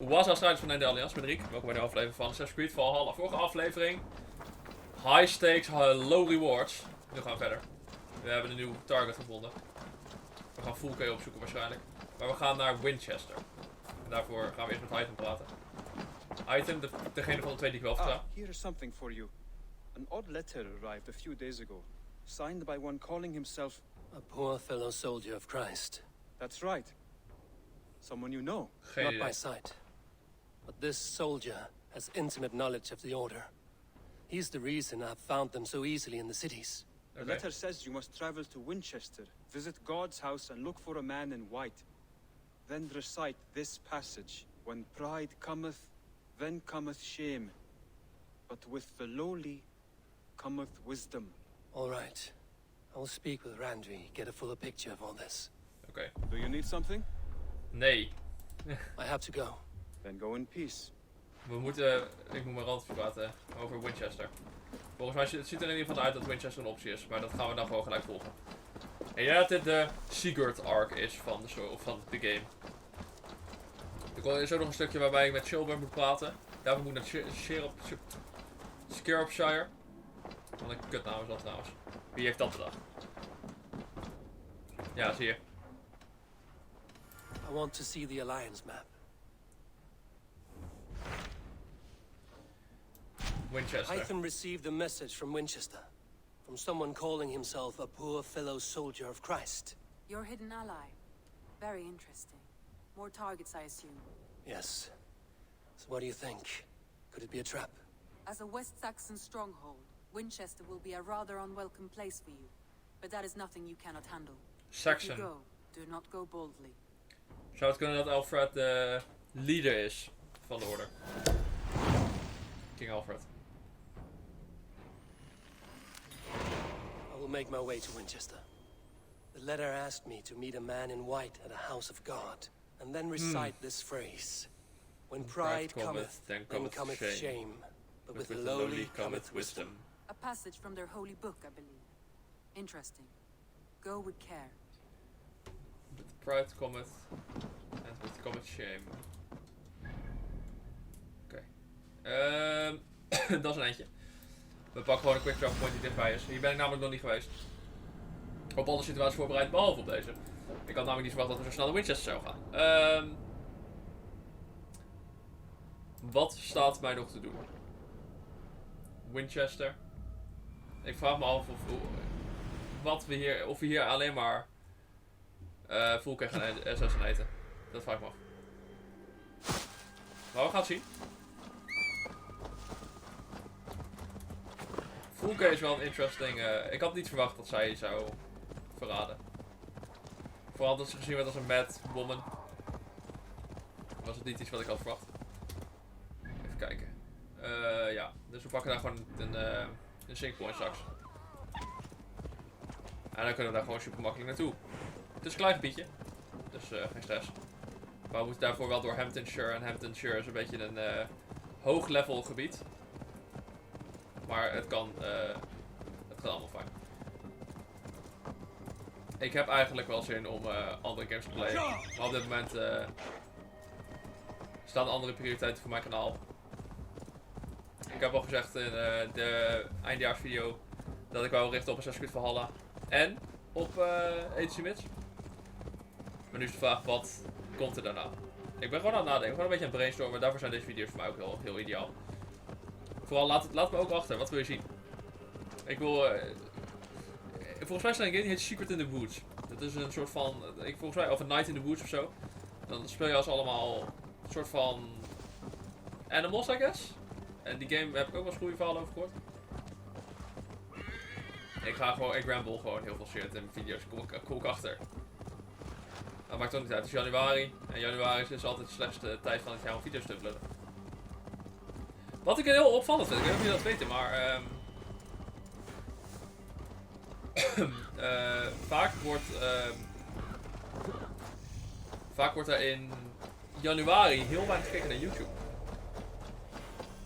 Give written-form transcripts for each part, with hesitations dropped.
Was strijders van de Alliantie met Riek. Welkom bij de aflevering van Creed Valhalla. Vorige aflevering. High stakes, low rewards. Nu gaan we verder. We hebben een nieuw target gevonden. We gaan full K opzoeken waarschijnlijk. Maar we gaan naar Wincestre. En daarvoor gaan we eerst met Item praten. Item, degene van de twee die ik wel vertrouw. Here is something for you. An odd letter arrived a few days ago. Signed by one calling himself... A poor fellow soldier of Christ. That's right. Someone you know. Not by sight. But this soldier has intimate knowledge of the Order. He's the reason I've found them so easily in the cities. The letter says you must travel to Wincestre, visit God's house and look for a man in white. Then recite this passage. When pride cometh, then cometh shame. But with the lowly cometh wisdom. All right. I will speak with Randri, get a fuller picture of all this. Oké. Do you need something? Nee. I have to go. Then go in peace. Ik moet mijn randje praten over Wincestre. Volgens mij het ziet er in ieder geval uit dat Wincestre een optie is, maar dat gaan we dan gewoon gelijk volgen. En ja, dat dit de Sigurd arc is van de game. Er is ook nog een stukje waarbij ik met Chilburn moet praten. Daarvoor moet ik naar Scarabshire. Wat een kutnaam is dat trouwens. Wie heeft dat bedacht? Ja, zie je. I want to see the Alliance map. Wincestre. Hytham received a message from Winchester. From someone calling himself a poor fellow soldier of Christ. Your hidden ally. Very interesting. More targets, I assume. Yes. So what do you think? Could it be a trap? As a West Saxon stronghold, Winchester will be a rather unwelcome place for you. But that is nothing you cannot handle. Saxon. If you go, do not go boldly. Zou het kunnen dat Alfred de leader is van de orde? King Alfred. I will make my way to Winchester. The letter asked me to meet a man in white at a house of God, and then recite this phrase. When pride cometh, then cometh shame, but with the lowly cometh wisdom. A passage from their holy book, I believe. Interesting. Go with care. With pride cometh, and with cometh shame. Oké. Dat is een eindje. We pakken gewoon een quick travel point die dichtbij is. Hier ben ik namelijk nog niet geweest. Op alle situaties voorbereid, behalve op deze. Ik had namelijk niet verwacht dat we zo snel naar Winchester zou gaan. Wat staat mij nog te doen? Winchester. Ik vraag me af of we hier alleen maar full gaan SS eten. Dat vraag ik me af. Maar we gaan het zien. Full is wel een interesting. Ik had niet verwacht dat zij zou verraden. Vooral dat ze gezien werd als een mad woman. Was het niet iets wat ik had verwacht. Even kijken. Ja, dus we pakken daar gewoon een syncpoint straks. En dan kunnen we daar gewoon super makkelijk naartoe. Het is een klein gebiedje, dus geen stress. Maar we moeten daarvoor wel door Hamptonshire. En Hamptonshire is een beetje een hoog level gebied. Maar het kan allemaal fijn. Ik heb eigenlijk wel zin om andere games te playen. Maar op dit moment staan andere prioriteiten voor mijn kanaal. Ik heb al gezegd in de eindjaarsvideo dat ik wou richten op Creed Valhalla en op AC Odyssey. Maar nu is de vraag, wat komt er daarna? Ik ben gewoon aan het nadenken, gewoon een beetje aan het brainstormen. Daarvoor zijn deze video's voor mij ook heel ideaal. Vooral laat me ook achter, wat wil je zien? Ik wil... volgens mij is er een game die heet Secret in the Woods. Dat is een soort van... volgens mij, of A Night in the Woods of zo. Dan speel je als allemaal een soort van... animals, I guess. En die game heb ik ook wel eens goede verhalen over gehoord. Ik ramble gewoon heel veel shit in video's. Kom ik achter. Dat maakt ook niet uit. Het is januari. En januari is altijd de slechtste tijd van het jaar om video's te uploaden. Wat ik heel opvallend vind, ik weet niet of jullie dat weten, maar vaak wordt er in januari heel weinig gekeken naar YouTube.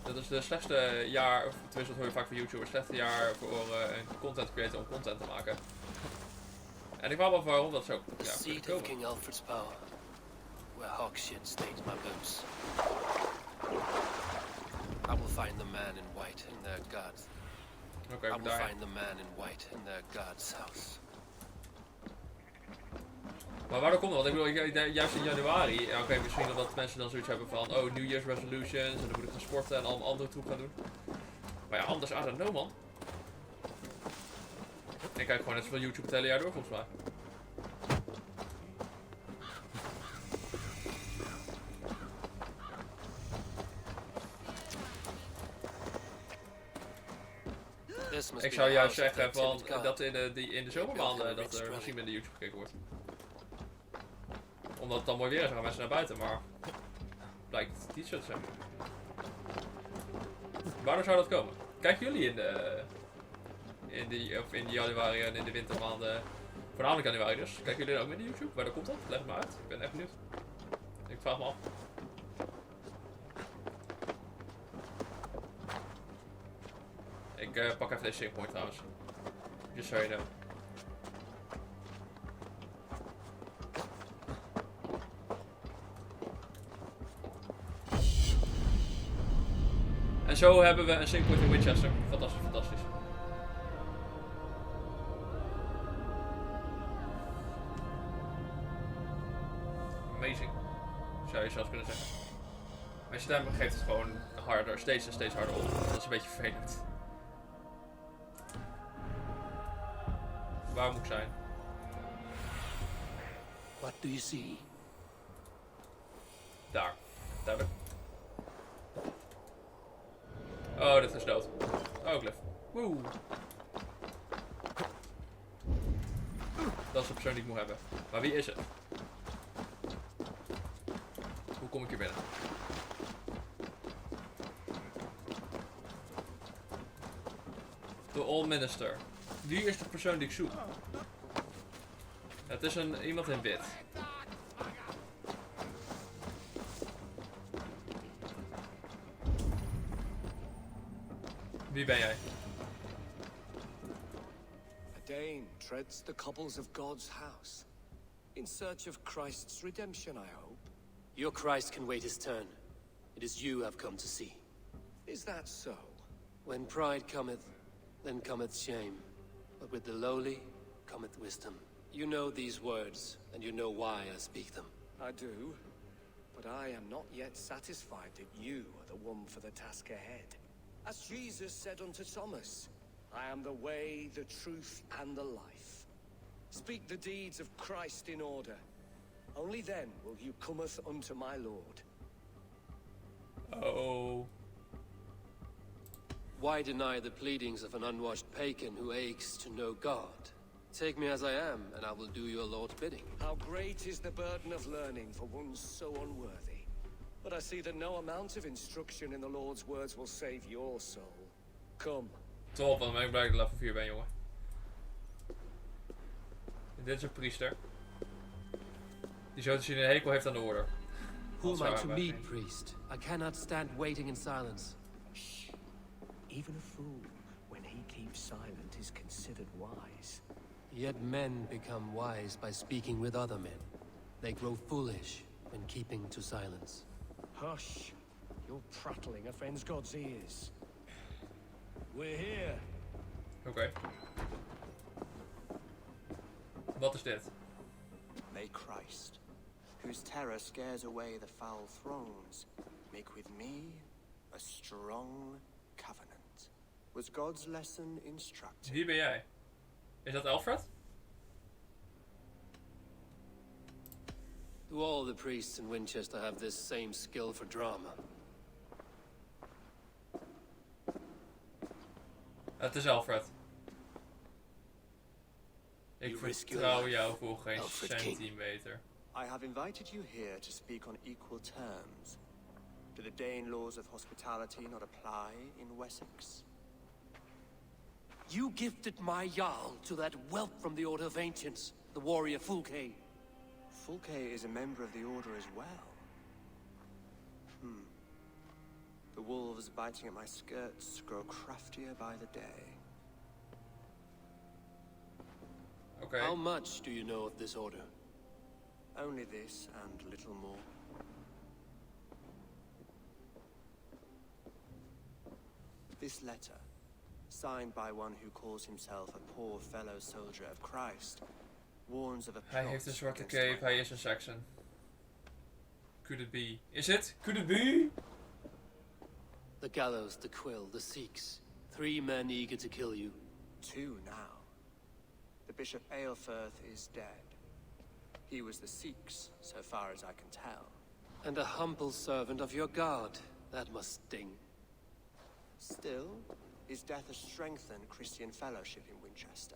Dat is de slechtste jaar, of tenminste dat hoor je vaak van YouTube, het slechtste jaar voor een content creator om content te maken. En ik vraag me af waarom dat zo The seat of King Alfred's power. where hawk shit stains my boots. I will find the man in white in their gods. Oké, I will daar. find the man in white in their god's house. Maar waardoor komt dat? Want ik bedoel, ik denk juist in januari. Ja, oké, misschien omdat mensen dan zoiets hebben van. Oh, New Year's resolutions. En dan moet ik gaan sporten en allemaal andere troep gaan doen. Maar ja, anders, I don't know, man. Ik kijk gewoon net zoveel YouTube het hele jaar door, volgens mij. Ik zou juist zeggen van, dat in de zomermaanden dat er misschien minder YouTube gekeken wordt. Omdat het dan mooi weer is, gaan mensen naar buiten, maar blijkt niet zo te zijn. Waardoor zou dat komen? Kijken jullie in de januari en in de wintermaanden, voornamelijk januari dus, kijken jullie dan ook met de YouTube? Waardoor komt dat? Leg het maar uit, ik ben echt benieuwd. Ik vraag me af. Ik pak even deze savepoint trouwens. Just so you know. En zo hebben we een savepoint in Wincestre. Fantastisch, fantastisch. Amazing. Zou je zelfs kunnen zeggen. Mijn stem geeft het gewoon harder, steeds en steeds harder op. Dat is een beetje vervelend. Waar moet ik zijn? What do you see? Daar. Daar ben ik. Oh, dit is dood. Oh, Cliff. Woe. Dat is de persoon die ik moet hebben. Maar wie is het? Hoe kom ik hier binnen? De Old Minister. Wie is de persoon die ik zoek? Het is iemand in wit. Wie ben jij? A Dane treads the cobbles of God's house. In search of Christ's redemption, I hope. Your Christ can wait his turn. It is you I've come to see. Is that so? When pride cometh, then cometh shame. But with the lowly cometh wisdom. You know these words, and you know why I speak them. I do, but I am not yet satisfied that you are the one for the task ahead. As Jesus said unto Thomas, I am the way, the truth, and the life. Speak the deeds of Christ in order. Only then will you cometh unto my Lord. Oh. Why deny the pleadings of an unwashed pagan who aches to know God? Take me as I am, and I will do your Lord's bidding. How great is the burden of learning for one so unworthy. But I see that no amount of instruction in the Lord's words will save your soul. Come. Top, dan ben ik blij dat ik level 4 ben, jongen. Dit is een priester. Die zo te zien een hekel heeft aan de orde. Who am I to meet, priest? I cannot stand waiting in silence. Shh. Even a fool, when he keeps silent, is considered wise. Yet men become wise by speaking with other men. They grow foolish when keeping to silence. Hush. Your prattling offends God's ears. We're here. Oké. Wat is dit? May Christ, whose terror scares away the foul thrones, make with me a strong covenant. Was God's lesson instructed? Wie ben jij? Is dat Alfred? Do all the priests in Winchester have this same skill for drama? Het is Alfred. Ik You risk your vertrouw life, jou voor geen Alfred King. centimeter. I have invited you here to speak on equal terms. Do the Dane laws of hospitality not apply in Wessex? You gifted my Jarl to that whelp from the Order of Ancients, the warrior Fulke. Fulke is a member of the Order as well. The wolves biting at my skirts grow craftier by the day. Oké. How much do you know of this order? Only this and little more. This letter, signed by one who calls himself a poor fellow soldier of Christ, warns of a Hij plot heeft een zwarte against my cape, hij is een Saxon. Could it be? Is it? Could it be? The gallows, the quill, the Sikhs. 3 men eager to kill you. 2 now. The Bishop Eilfirth is dead. He was the Sikhs, so far as I can tell. And a humble servant of your god. That must sting. Still, his death has strengthened Christian fellowship in Winchester.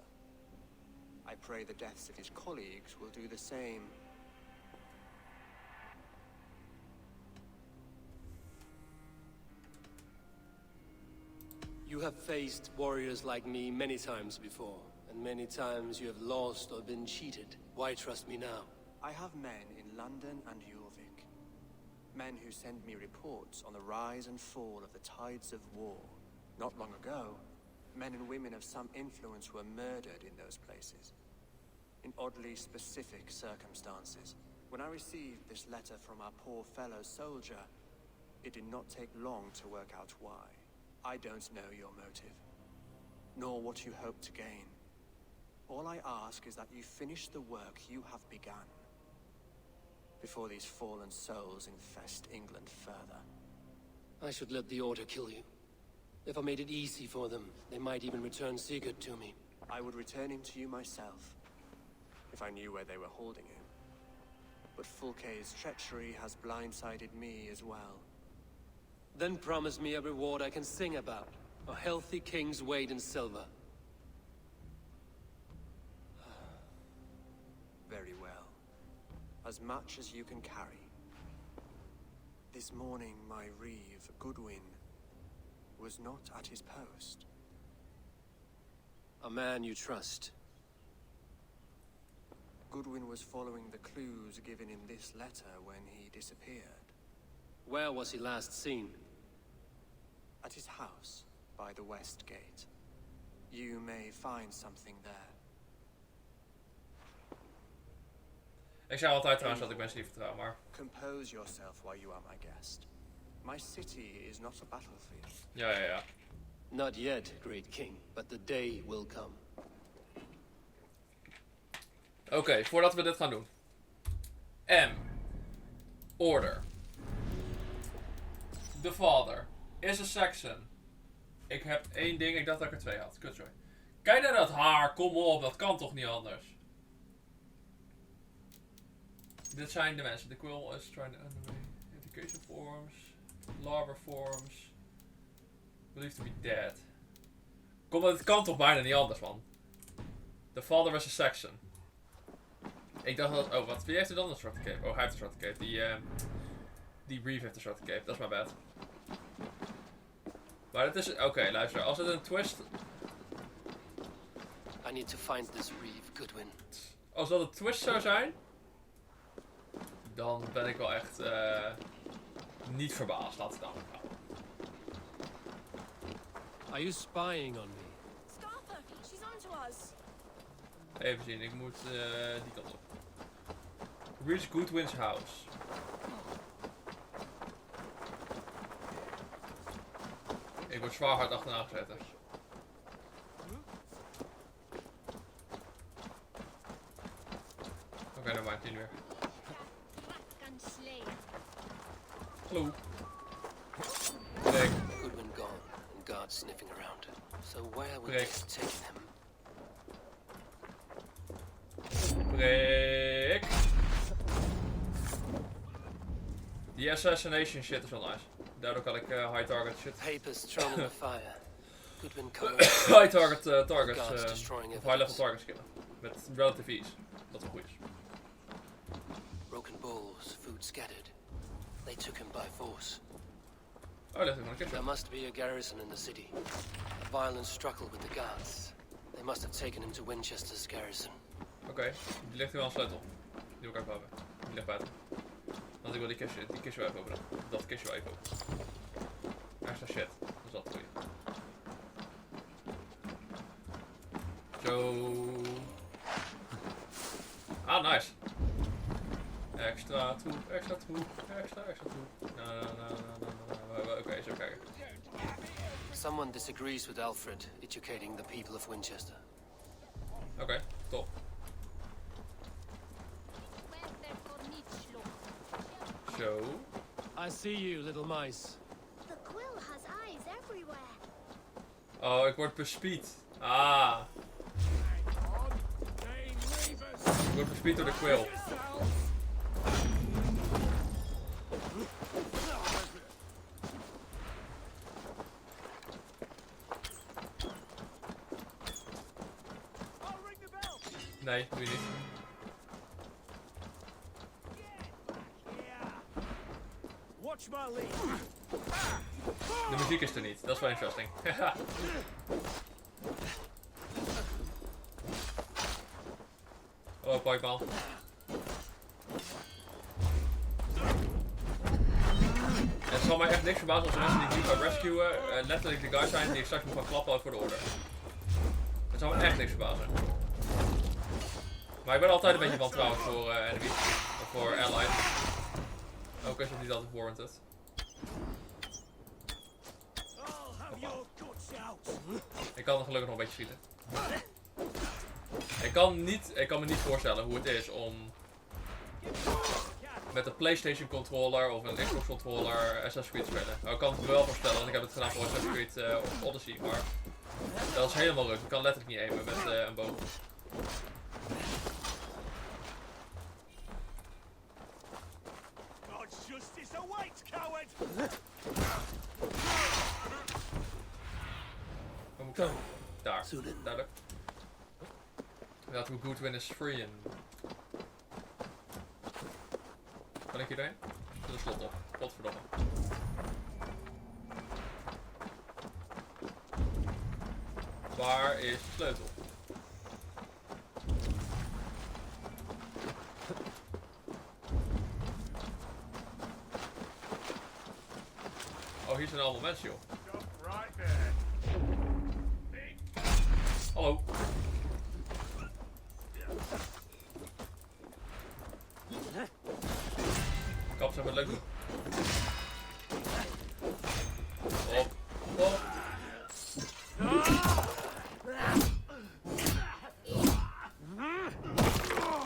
I pray the deaths of his colleagues will do the same. You have faced warriors like me many times before, and many times you have lost or been cheated. Why trust me now? I have men in London and Jorvik. Men who send me reports on the rise and fall of the tides of war. Not long ago, men and women of some influence were murdered in those places. In oddly specific circumstances. When I received this letter from our poor fellow soldier, it did not take long to work out why. I don't know your motive, nor what you hope to gain. All I ask is that you finish the work you have begun, before these fallen souls infest England further. I should let the Order kill you. If I made it easy for them, they might even return Sigurd to me. I would return him to you myself, if I knew where they were holding him. But Fulke's treachery has blindsided me as well. Then promise me a reward I can sing about. A healthy king's weight in silver. Very well. As much as you can carry. This morning, my reeve, Goodwin, was not at his post. A man you trust. Goodwin was following the clues given in this letter when he disappeared. Where was he last seen? At his house, by the west gate. You may find something there. Ik zei altijd trouwens dat ik mensen niet vertrouw, maar... Compose yourself while you are my guest. My city is not a battlefield. Ja. Not yet, great king, but the day will come. Oké, voordat we dit gaan doen. M. Order. De vader is een Saxon. Ik heb 1 ding, ik dacht dat ik er 2 had. Kutzooi. Kijk naar dat haar, kom op, dat kan toch niet anders. Dit zijn de mensen. The quill is trying to education forms. Larva forms. Believed to be dead. Kom, het kan toch bijna niet anders, man. The father was a Saxon. Ik dacht dat... Oh, wat? Wie heeft er dan een zwarte cape? Oh, hij heeft een zwarte cape. Die Reeve heeft een zwarte cape. Dat is maar bad. Maar het is... Oké, luister. Als het een twist... I need to find this Reeve, Goodwin. Als dat een twist zou zijn... Dan ben ik wel echt... niet verbaasd. Laat het dan. Are you spying on me? Scarpa, she's on to us. Even zien, ik moet die kant op. Reach Goodwin's house. Ik word zwaar hard achterna gezet. Oké, dan maakt hij nu weer. Hallo. Breek. Goodwin gone, and guards sniffing around. So where would Breek. this take him? Breek. Die assassination shit is wel nice. Daardoor kan ik high target shit. Papers thrown in the fire. Goodwin coming. High target targets. Guards Of destroying high level evidence. targets killen. Met relative ease. Dat is wel goed is. Broken bowls, food scattered. They took him by force. Oh, ligt er gewoon een There kistje. must be a garrison in the city. A violent struggle with the guards. They must have taken him to Winchester's garrison. Oké, die ligt hier wel een sleutel. Die wil ik even hebben. Die ligt buiten. Want ik wil die kistje wel even openen. Dat kistje wel even openen. Extra shit. Dat is altijd goed. Zo. Ah, nice. Extra troep, extra troep, extra troep. Oké, zo kijken. Someone disagrees with Alfred educating the people of Winchester. Oké, top. Zo. I see you, little mice. The quill has eyes everywhere. Oh, ik word bespied. Ah. Ik word bespied door de quill. Nee, doe je niet. De muziek is er niet, dat is wel interesting. Oh, pijpbal. Het zal mij echt niks verbazen als de mensen die ik nu ga rescuen letterlijk de guys zijn die ik straks moet gaan klappen voor de orde. Het zal me echt niks verbazen. Maar ik ben altijd een beetje wantrouwend voor enemies. Of voor allies. Ook is het niet altijd warranted. Ik kan er gelukkig nog een beetje schieten. Ik kan me niet voorstellen hoe het is om met een PlayStation controller of een Xbox controller Assassin's Creed te spelen. Nou, ik kan het me wel voorstellen, want ik heb het gedaan voor Assassin's Creed Odyssey, maar dat is helemaal ruk. Ik kan letterlijk niet aimen met een boog. Waar moet ik zijn? Daar. Duidelijk. Laten we Goodwin is free in. Kan ik hierheen? Zet een slot op. Godverdomme. Waar is de sleutel? Oh, hier zijn allemaal mensen, joh. Hallo. Kap ze met leuk doen. Op. Op.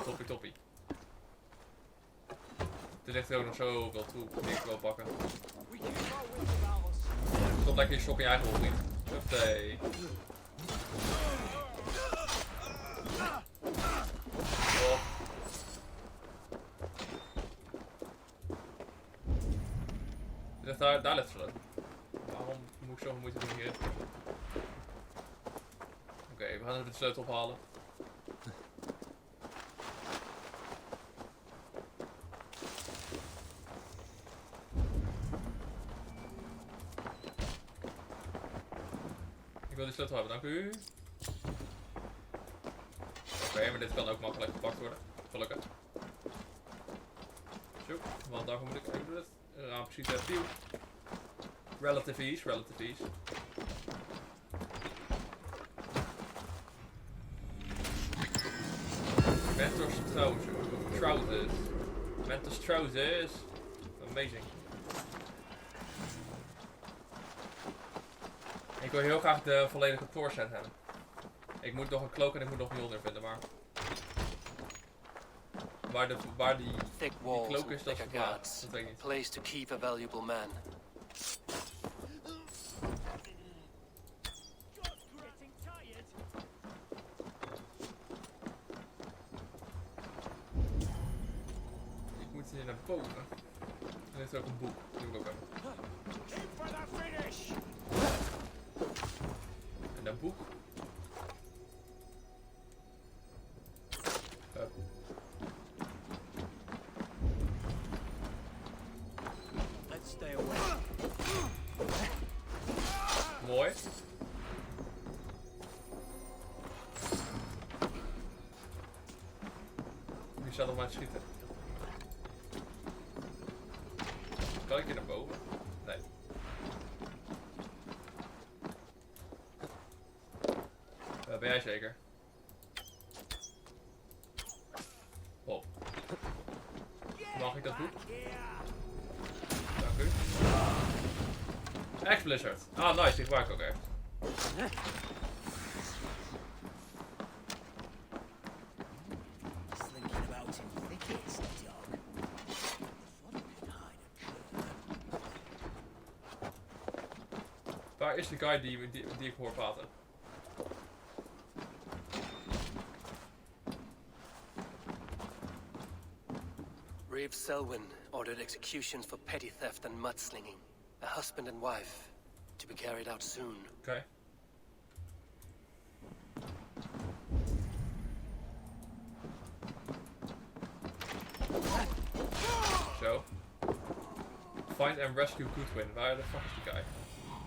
Toppie, toppie. Er ligt er ook nog zoveel troep die ik wil pakken. Stop lekker je sok in je eigen hol, vriend. Huppatee. Op. Daar ligt ze. Waarom moet ik zoveel moeite doen hier? Oké, we gaan even de sleutel ophalen. Ik wil die sleutel hebben, dank u. Oké, maar dit kan ook makkelijk gepakt worden. Gelukkig. Zo, want daarvoor moet ik even doen. Raam precies even. Relative ease, relative ease. Mentor's trousers. Mentor's trousers. Amazing. Ik wil heel graag de volledige Thor set hebben. Ik moet nog een cloak en ik moet nog Mjolnir vinden, maar waar die cloak is, dat is verplaatst. Dat weet ik niet. Place to keep a valuable man. Ik moet hier naar boven. Er ligt ook een boek. Die wil ik ook hebben. En dat boek. Mooi. Die staat nog maar te schieten. Kan ik hier naar boven? Nee. Ben jij zeker? Oh. Mag ik dat doen? Dank u. Ex-Blizzard. Ah, nice. Die gebruik ik ook echt. Slinking about in thickets, dog. What can hide Waar is de guy die ik hoor praten? Reeve Selwyn ordered executions for petty theft and mudslinging. A husband and wife, to be carried out soon. Oké. Zo. Find and rescue Goodwin. Waar de fuck is die guy?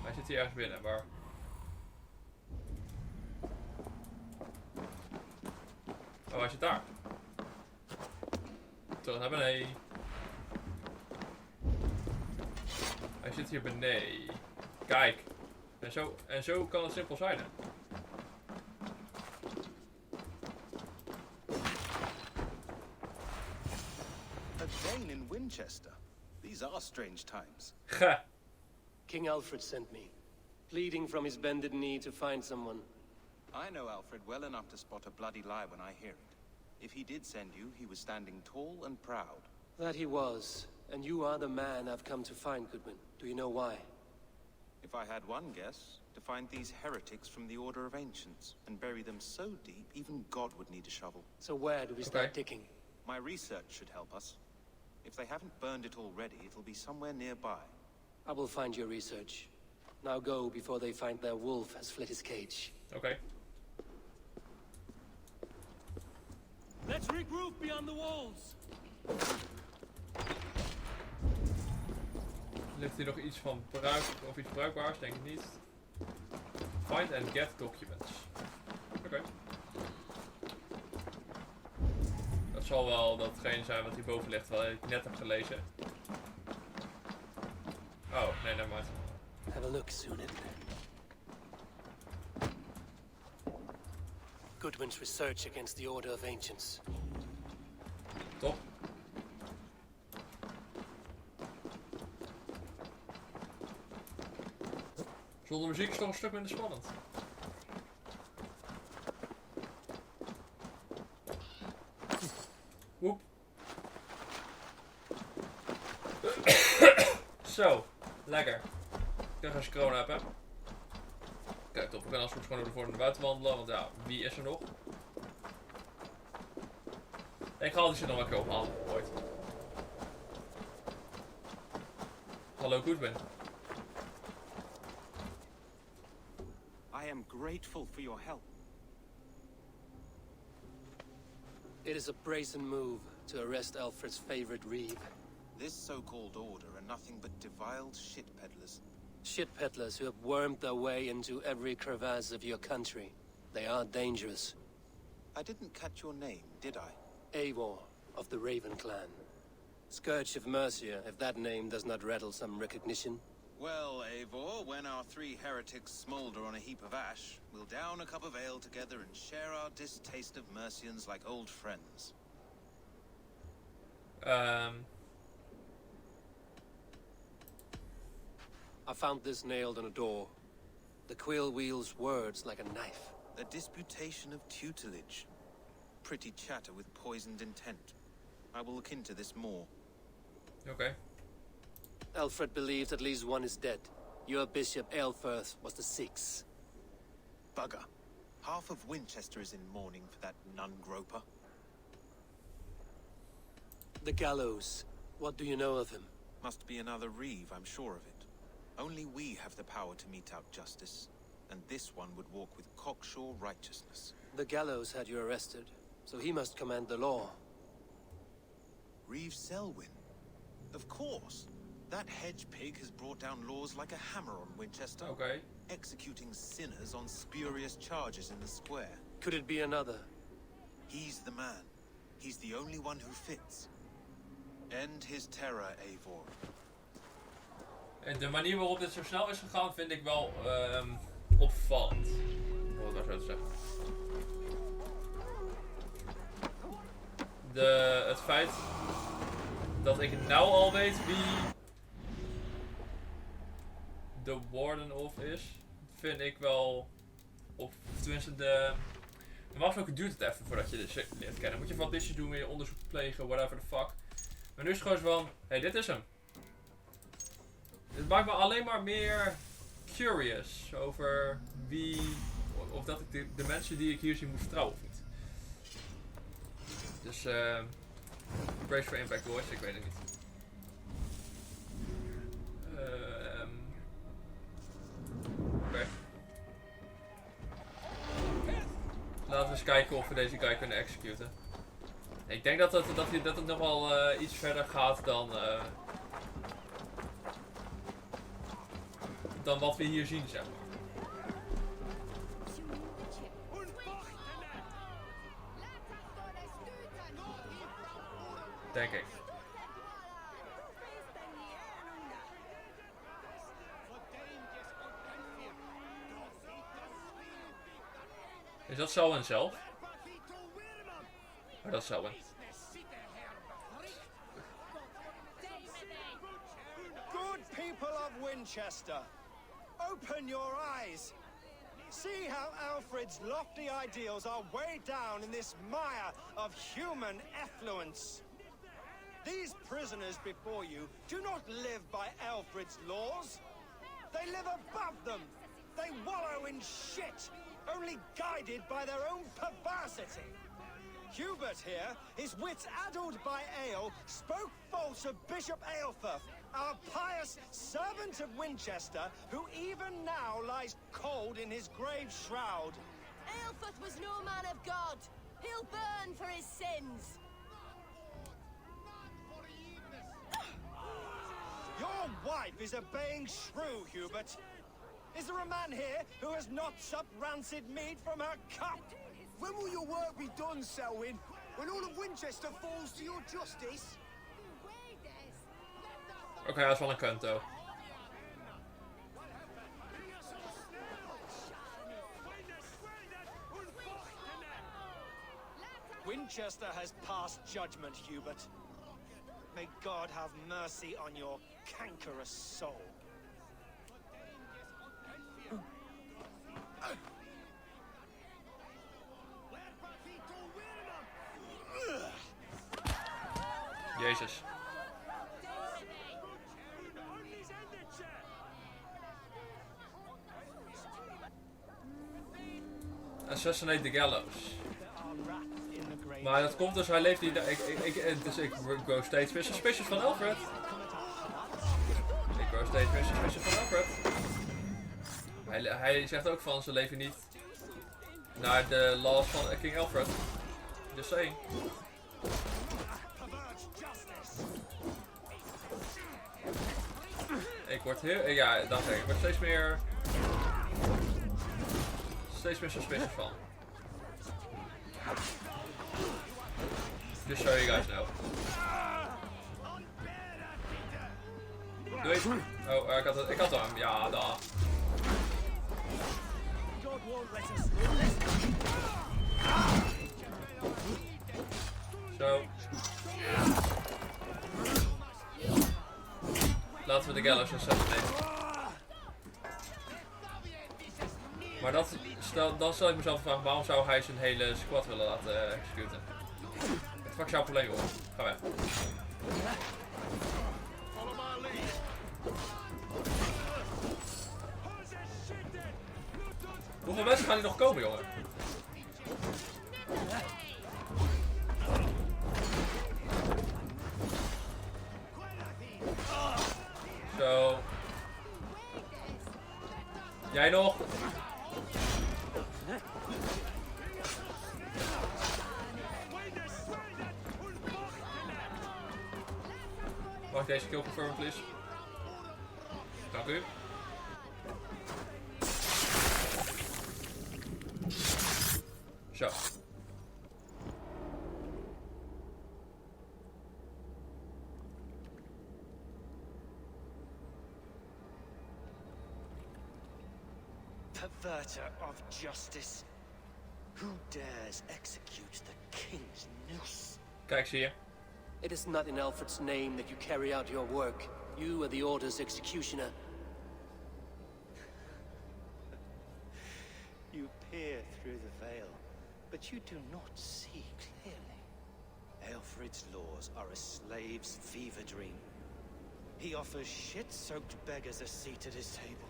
Hij zit hier ergens binnen, maar... Oh, hij zit daar. Terug naar beneden. Hij zit hier beneden. Kijk. En zo kan het simpel zijn. Hè? A Dane in Winchester. These are strange times. Ga. King Alfred sent me, pleading from his bended knee to find someone. I know Alfred well enough to spot a bloody lie when I hear it. If he did send you, he was standing tall and proud. That he was, and you are the man I've come to find, Goodwin. Do you know why? If I had one guess, to find these heretics from the Order of Ancients and bury them so deep, even God would need a shovel. So where do we start digging? My research should help us. If they haven't burned it already, it'll be somewhere nearby. I will find your research. Now go before they find their wolf has fled his cage. Oké. Let's regroup beyond the walls. Ligt hier nog iets van of iets bruikbaars? Denk ik niet. Find and get documents. Oké. Dat zal wel datgene zijn wat hierboven ligt, wat ik net heb gelezen. Oh, nee, nevermind. Have a look, Sunit. Goodwin's research against the Order of Ancients. Top. Zonder muziek is toch een stuk minder spannend. Woep. Zo, lekker. Ik ga als je corona heb, hè. Kijk, top. We kunnen als goed gewoon ervoor naar buiten wandelen, want ja, wie is er nog? Ik ga die shit nog een keer ophalen, ooit. Hallo, Goodwin. I am grateful for your help. It is a brazen move to arrest Alfred's favorite Reeve. This so-called order are nothing but defiled shit peddlers. Shit peddlers who have wormed their way into every crevasse of your country. They are dangerous. I didn't catch your name, did I? Eivor, of the Raven clan. Scourge of Mercia, if that name does not rattle some recognition. Well, Eivor, when our three heretics smolder on a heap of ash, we'll down a cup of ale together and share our distaste of Mercians like old friends. I found this nailed on a door. The quill wields words like a knife. A disputation of tutelage. Pretty chatter with poisoned intent. I will look into this more. Okay. Alfred believes at least one is dead. Your bishop, Aelfirth, was the sixth. Bugger. Half of Winchester is in mourning for that nun-groper. The gallows. What do you know of him? Must be another Reeve, I'm sure of it. Only we have the power to mete out justice, and this one would walk with cocksure righteousness. The gallows had you arrested, so he must command the law. Reeve Selwyn? Of course. That hedge pig has brought down laws like a hammer on Winchester. Okay. Executing sinners on spurious charges in the square. Could it be another? He's the man. He's the only one who fits. End his terror, Eivor. En de manier waarop dit zo snel is gegaan vind ik wel opvallend. Om het maar zo te zeggen. Het feit dat ik nou al weet wie de Warden of is, vind ik wel, of tenminste de... Normaal gesproken duurt het even voordat je dit leert kennen. Moet je wat dishes doen, weer onderzoek plegen, whatever the fuck. Maar nu is het gewoon zo van, hé, dit is hem. Het maakt me alleen maar meer curious over wie, of dat ik de mensen die ik hier zie moet vertrouwen of niet. Dus, Brace for Impact Voice, ik weet het niet. Oké. Laten we eens kijken of we deze guy kunnen executen. Ik denk dat het nog wel iets verder gaat dan wat we hier zien, zeg maar. Denk ik. Is dat Selwyn zelf? Oh, dat is Selwyn. Good people of Winchester, open your eyes. See how Alfred's lofty ideals are weighed down in this mire of human effluence. These prisoners before you do not live by Alfred's laws. They live above them. They wallow in shit, only guided by their own perversity. Hubert here, his wits addled by ale, spoke false of Bishop Eivor, our pious servant of Winchester, who even now lies cold in his grave shroud. Eivor was no man of God. He'll burn for his sins. Your wife is obeying shrew, Hubert. Is there a man here who has not supped rancid mead from her cup? When will your work be done, Selwyn? When all of Winchester falls to your justice? Oké, hij is wel een kunto. Winchester has passed judgment, Hubert. May God have mercy on your cankerous soul. Jezus. Assassinate the Gallows. Maar dat komt dus, hij leeft niet. Dus ik go steeds meer suspicious van Alfred. Ik go steeds meer suspicious van Alfred. Hij zegt ook van, ze leven niet naar de laws van King Alfred. Just saying. Ik word heel, ja, dat zeg ik. Ik word steeds meer suspicious van. Just so you guys know. Doei. Oh, ik had hem. Ja, daar. Zo. Laten we de Gallows assassinate. Maar dan stel ik mezelf de vraag, waarom zou hij zijn hele squad willen laten executen? Wat fuck is jouw probleem, hoor? Ga weg. Hoeveel mensen gaan hier nog komen, jongen? Zo. Jij nog? Mag ik deze kill confirmen, please? Dank u. Zo. Perverter of justice. Who dares execute the king's noose? Kijk, zie je. It is not in Alfred's name that you carry out your work. You are the Order's executioner. You peer through the veil, but you do not see clearly. Aelfred's laws are a slave's fever dream. He offers shit-soaked beggars a seat at his table,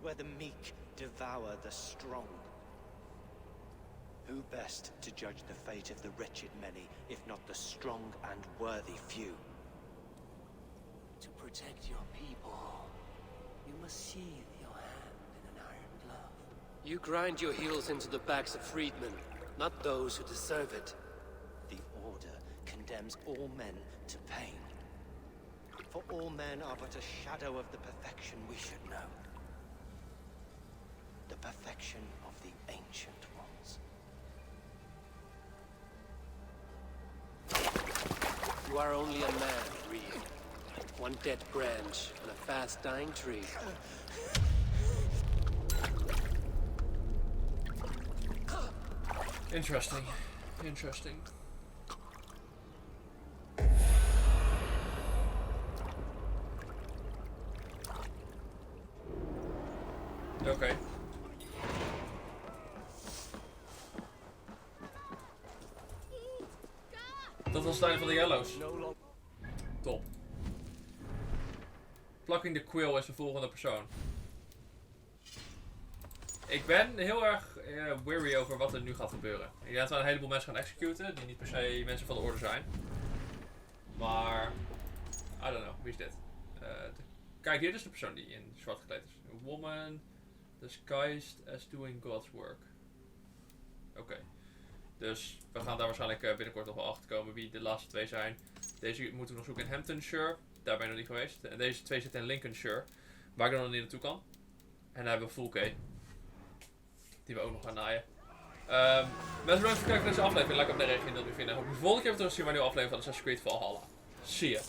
where the meek devour the strong. Who best to judge the fate of the wretched many, if not the strong and worthy few? To protect your people, you must sheathe your hand in an iron glove. You grind your heels into the backs of freedmen, not those who deserve it. The Order condemns all men to pain. For all men are but a shadow of the perfection we should know. The perfection of the Ancient Ones. You are only a man, Reed. One dead branch on a fast-dying tree. Interesting. Interesting. Oké. Dat was het einde van de Yellows. Top. Plucking the Quill is de volgende persoon. Ik ben heel erg weary over wat er nu gaat gebeuren. Ik denk dat we een heleboel mensen gaan executen, die niet per se mensen van de orde zijn. Maar, I don't know, wie is dit? Kijk, dit is de persoon die in zwart gekleed is. A woman disguised as doing God's work. Oké. Dus we gaan daar waarschijnlijk binnenkort nog wel achter komen wie de laatste twee zijn. Deze moeten we nog zoeken in Hamptonshire. Daar ben ik nog niet geweest. En deze twee zitten in Lincolnshire. Waar ik dan nog niet naartoe kan. En dan hebben we Fulke. Die we ook nog gaan naaien. Mensen, bedankt voor het kijken naar deze aflevering. Like op de reactie en dat we vinden. Hoop je de volgende keer weer terug te zien bij een nieuwe aflevering van Assassin's Creed Valhalla. Zie je.